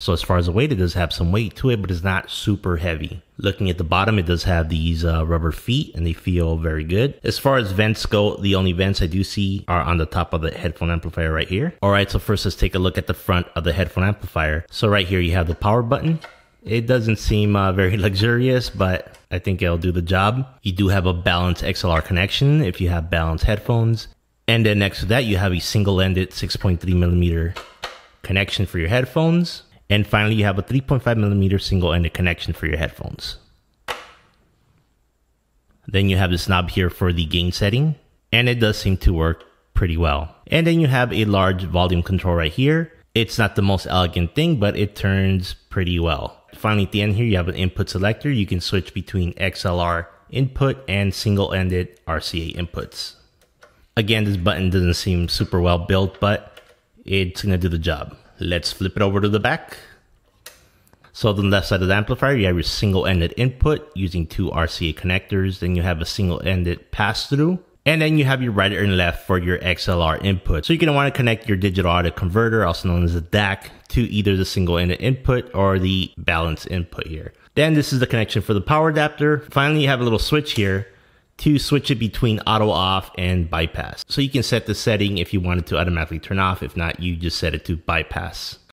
So as far as the weight, it does have some weight to it, but it's not super heavy. Looking at the bottom, it does have these rubber feet and they feel very good. As far as vents go, the only vents I do see are on the top of the headphone amplifier right here. All right, so first let's take a look at the front of the headphone amplifier. So right here, you have the power button. It doesn't seem very luxurious, but I think it'll do the job. You do have a balanced Xlr connection if you have balanced headphones. And then next to that, you have a single-ended 6.3mm connection for your headphones. And finally, you have a 3.5mm single-ended connection for your headphones. Then you have this knob here for the gain setting, and it does seem to work pretty well. And then you have a large volume control right here. It's not the most elegant thing, but it turns pretty well. Finally, at the end here, you have an input selector. You can switch between Xlr input and single-ended Rca inputs. Again, this button doesn't seem super well built, but it's gonna do the job. Let's flip it over to the back. So on the left side of the amplifier, you have your single-ended input using 2 Rca connectors. Then you have a single-ended pass-through. And then you have your right and left for your Xlr input. So you're going to want to connect your digital audio converter, also known as a DAC, to either the single-ended input or the balanced input here. Then this is the connection for the power adapter. Finally, you have a little switch here to switch it between auto off and bypass. So you can set the setting if you want it to automatically turn off. If not, you just set it to bypass.